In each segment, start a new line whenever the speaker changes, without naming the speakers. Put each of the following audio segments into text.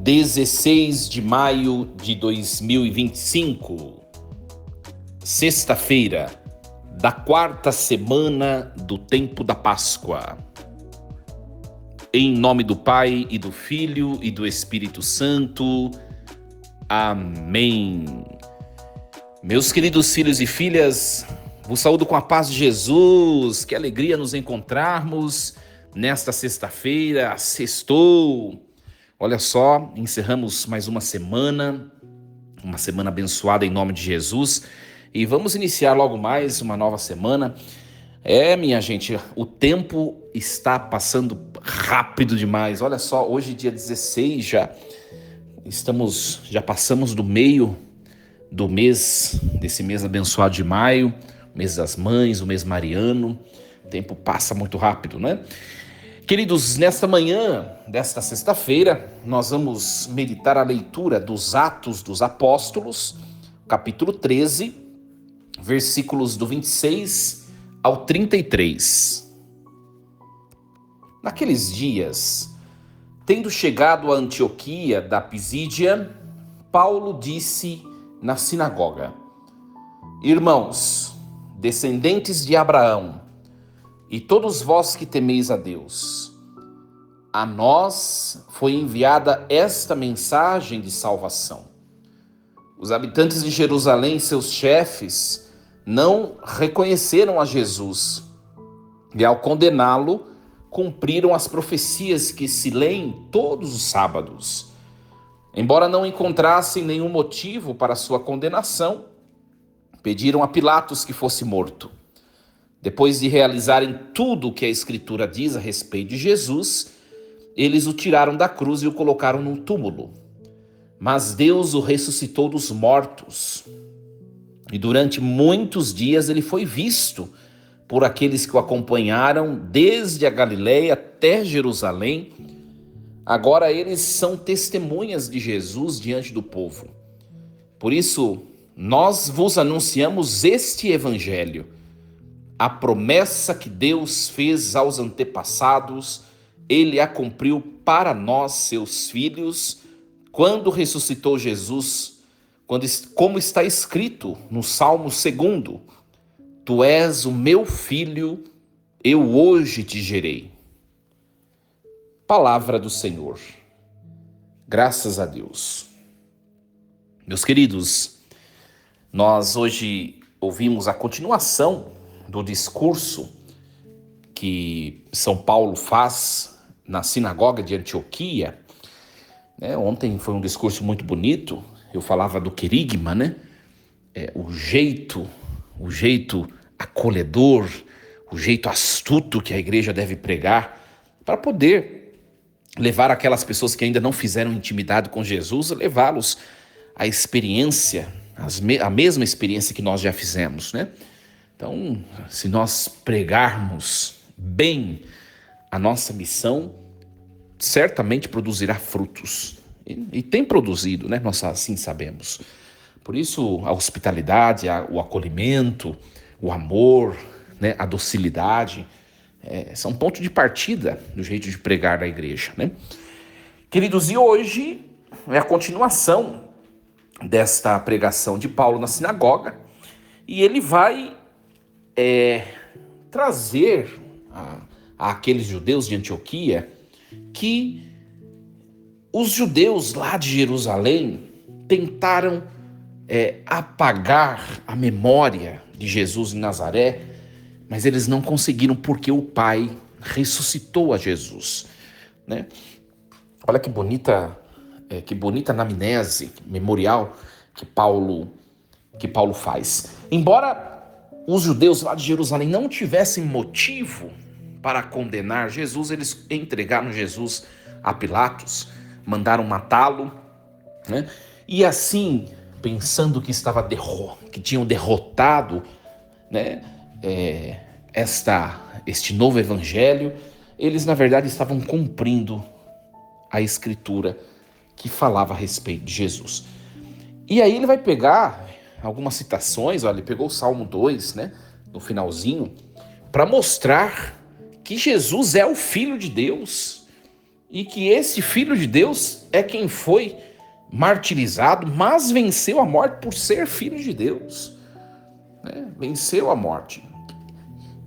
16 de maio de 2025, sexta-feira, da quarta semana do tempo da Páscoa. Em nome do Pai, e do Filho, e do Espírito Santo. Amém. Meus queridos filhos e filhas, vos saúdo com a paz de Jesus. Que alegria nos encontrarmos nesta sexta-feira, sextou. Olha só, encerramos mais uma semana abençoada em nome de Jesus. E vamos iniciar logo mais uma nova semana. Minha gente, o tempo está passando rápido demais. Olha só, hoje dia 16 já passamos do meio do mês, desse mês abençoado de maio, mês das mães, o mês mariano. O tempo passa muito rápido, né? Queridos, nesta manhã desta sexta-feira, nós vamos meditar a leitura dos Atos dos Apóstolos, capítulo 13, versículos do 26 ao 33. Naqueles dias, tendo chegado a Antioquia da Pisídia, Paulo disse na sinagoga: Irmãos, descendentes de Abraão, e todos vós que temeis a Deus, a nós foi enviada esta mensagem de salvação. Os habitantes de Jerusalém, seus chefes, não reconheceram a Jesus e, ao condená-lo, cumpriram as profecias que se leem todos os sábados. Embora não encontrassem nenhum motivo para sua condenação, pediram a Pilatos que fosse morto. Depois de realizarem tudo o que a Escritura diz a respeito de Jesus, eles o tiraram da cruz e o colocaram num túmulo. Mas Deus o ressuscitou dos mortos. E durante muitos dias ele foi visto por aqueles que o acompanharam desde a Galileia até Jerusalém. Agora eles são testemunhas de Jesus diante do povo. Por isso, nós vos anunciamos este evangelho. A promessa que Deus fez aos antepassados, ele a cumpriu para nós, seus filhos, quando ressuscitou Jesus, como está escrito no Salmo 2: Tu és o meu filho, eu hoje te gerei. Palavra do Senhor. Graças a Deus. Meus queridos, nós hoje ouvimos a continuação do discurso que São Paulo faz na sinagoga de Antioquia. Ontem foi um discurso muito bonito. Eu falava do querigma, o jeito acolhedor, o jeito astuto que a igreja deve pregar para poder levar aquelas pessoas que ainda não fizeram intimidade com Jesus, levá-los à experiência, a mesma experiência que nós já fizemos, Então, se nós pregarmos bem a nossa missão, certamente produzirá frutos. E tem produzido, nós assim sabemos. Por isso, a hospitalidade, o acolhimento, o amor, a docilidade, são ponto de partida do jeito de pregar da igreja. Queridos, e hoje é a continuação desta pregação de Paulo na sinagoga, e ele vai trazer àqueles judeus de Antioquia que os judeus lá de Jerusalém tentaram apagar a memória de Jesus em Nazaré, mas eles não conseguiram porque o Pai ressuscitou a Jesus. Olha que bonita anamnese memorial que Paulo faz. Embora os judeus lá de Jerusalém não tivessem motivo para condenar Jesus, eles entregaram Jesus a Pilatos, mandaram matá-lo, E assim, pensando que tinham derrotado, este novo evangelho, eles na verdade estavam cumprindo a Escritura que falava a respeito de Jesus. E aí ele vai pegar algumas citações, ele pegou o Salmo 2, no finalzinho, para mostrar que Jesus é o Filho de Deus e que esse Filho de Deus é quem foi martirizado, mas venceu a morte por ser Filho de Deus, né? Venceu a morte.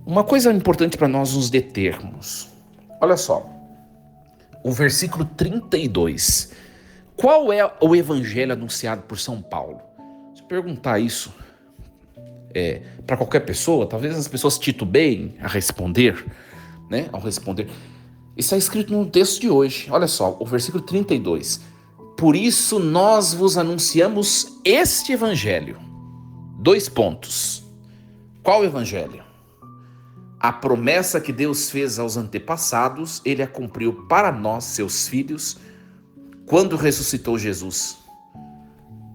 Uma coisa importante para nós nos determos. Olha só, o versículo 32. Qual é o evangelho anunciado por São Paulo? Se perguntar isso para qualquer pessoa, talvez as pessoas titubeiem a responder, né? Ao responder. Isso é escrito no texto de hoje. Olha só, o versículo 32. Por isso nós vos anunciamos este evangelho. 2 pontos. Qual evangelho? A promessa que Deus fez aos antepassados, ele a cumpriu para nós, seus filhos, quando ressuscitou Jesus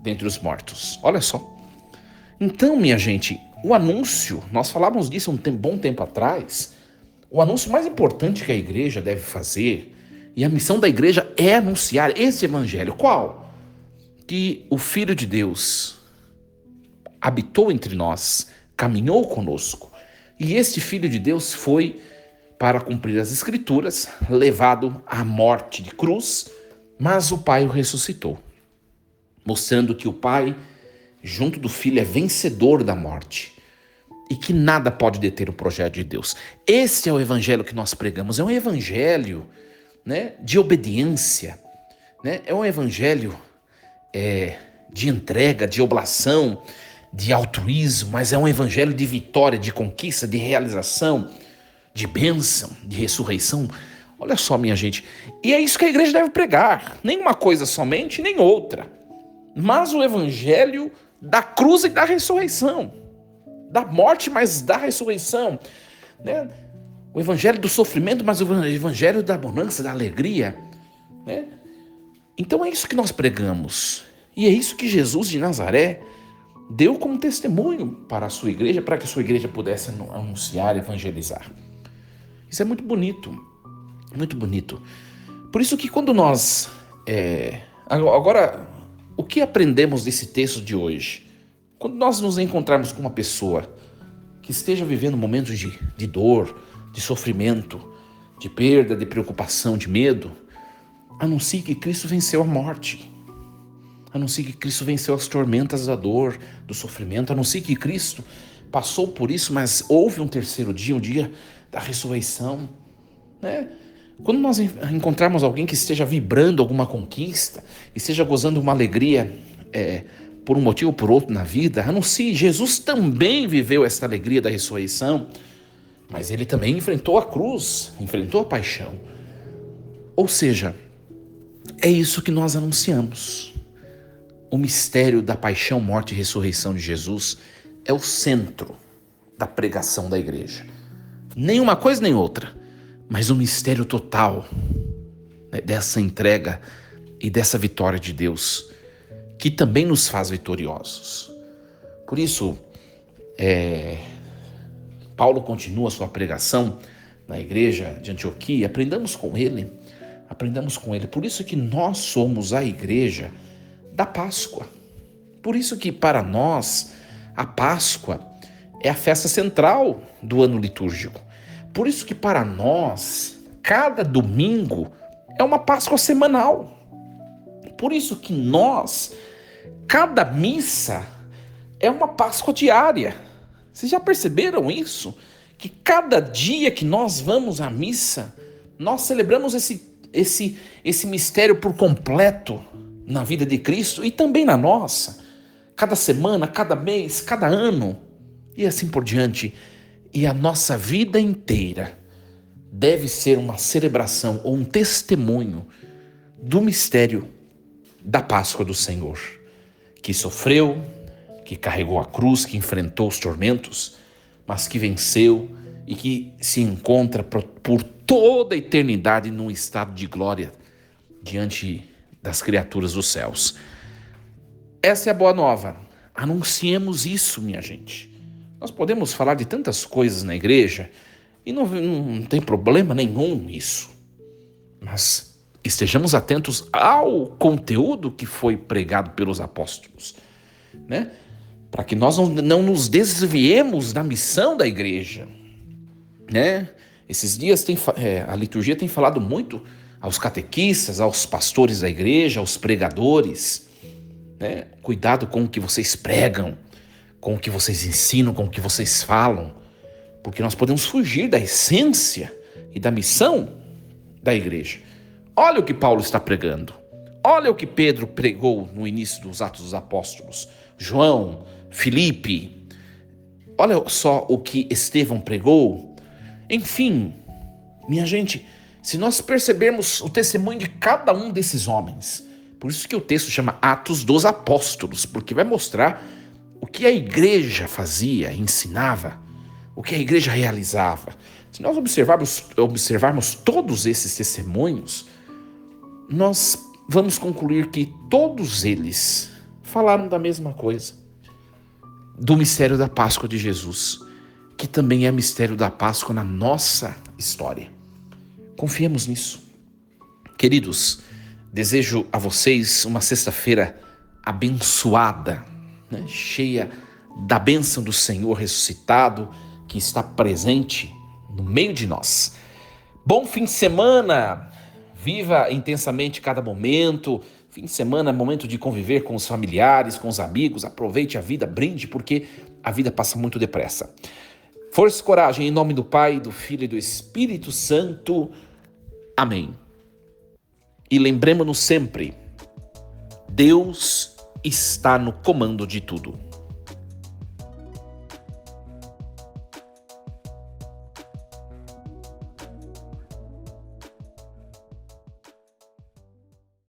dentre os mortos. Olha só. Então, minha gente, o anúncio, nós falávamos disso um bom tempo atrás, o anúncio mais importante que a igreja deve fazer, e a missão da igreja é anunciar esse evangelho. Qual? Que o Filho de Deus habitou entre nós, caminhou conosco, e este Filho de Deus foi, para cumprir as Escrituras, levado à morte de cruz, mas o Pai o ressuscitou, mostrando que o Pai, junto do Filho, é vencedor da morte e que nada pode deter o projeto de Deus. Esse é o evangelho que nós pregamos, é um evangelho, né, de obediência, né? É um evangelho de entrega, de oblação, de altruísmo, mas é um evangelho de vitória, de conquista, de realização, de bênção, de ressurreição. Olha só, minha gente, e é isso que a igreja deve pregar, nem uma coisa somente, nem outra, mas o evangelho da cruz e da ressurreição, da morte, mas da ressurreição, né? O evangelho do sofrimento, mas o evangelho da bonança, da alegria, né? Então é isso que nós pregamos, e é isso que Jesus de Nazaré deu como testemunho para a sua igreja, para que a sua igreja pudesse anunciar e evangelizar. Isso é muito bonito, muito bonito. Por isso que quando nós... Agora, o que aprendemos desse texto de hoje? Quando nós nos encontrarmos com uma pessoa que esteja vivendo momentos de dor, de sofrimento, de perda, de preocupação, de medo, anuncie que Cristo venceu a morte. Anuncie que Cristo venceu as tormentas da dor, do sofrimento. Anuncie que Cristo passou por isso, mas houve um terceiro dia, um dia da ressurreição, né? Quando nós encontrarmos alguém que esteja vibrando alguma conquista, esteja gozando uma alegria por um motivo ou por outro na vida, anuncie, Jesus também viveu essa alegria da ressurreição, mas ele também enfrentou a cruz, enfrentou a paixão. Ou seja, é isso que nós anunciamos. O mistério da paixão, morte e ressurreição de Jesus é o centro da pregação da igreja. Nem uma coisa nem outra, mas o mistério total, né, dessa entrega e dessa vitória de Deus, que também nos faz vitoriosos. Por isso, Paulo continua a sua pregação na igreja de Antioquia. Aprendamos com ele. Por isso que nós somos a igreja da Páscoa. Por isso que para nós a Páscoa é a festa central do ano litúrgico. Por isso que para nós cada domingo é uma Páscoa semanal. Por isso que cada missa é uma Páscoa diária. Vocês já perceberam isso? Que cada dia que nós vamos à missa, nós celebramos esse mistério por completo na vida de Cristo e também na nossa. Cada semana, cada mês, cada ano e assim por diante. E a nossa vida inteira deve ser uma celebração ou um testemunho do mistério da Páscoa do Senhor, que sofreu, que carregou a cruz, que enfrentou os tormentos, mas que venceu e que se encontra por toda a eternidade num estado de glória diante das criaturas dos céus. Essa é a boa nova. Anunciemos isso, minha gente. Nós podemos falar de tantas coisas na igreja e não tem problema nenhum nisso. Mas estejamos atentos ao conteúdo que foi pregado pelos apóstolos, né? Para que nós não nos desviemos da missão da igreja, né? Esses dias a liturgia tem falado muito aos catequistas, aos pastores da igreja, aos pregadores, né? Cuidado com o que vocês pregam, com o que vocês ensinam, com o que vocês falam, porque nós podemos fugir da essência e da missão da igreja. Olha o que Paulo está pregando. Olha o que Pedro pregou no início dos Atos dos Apóstolos. João, Filipe. Olha só o que Estevão pregou. Enfim, minha gente, se nós percebermos o testemunho de cada um desses homens, por isso que o texto chama Atos dos Apóstolos, porque vai mostrar o que a igreja fazia, ensinava, o que a igreja realizava. Se nós observarmos todos esses testemunhos, nós vamos concluir que todos eles falaram da mesma coisa, do mistério da Páscoa de Jesus, que também é mistério da Páscoa na nossa história. Confiemos nisso. Queridos, desejo a vocês uma sexta-feira abençoada, né? Cheia da bênção do Senhor ressuscitado, que está presente no meio de nós. Bom fim de semana! Viva intensamente cada momento. Fim de semana é momento de conviver com os familiares, com os amigos. Aproveite a vida, brinde, porque a vida passa muito depressa. Força e coragem, em nome do Pai, do Filho e do Espírito Santo. Amém. E lembremos-nos sempre, Deus está no comando de tudo.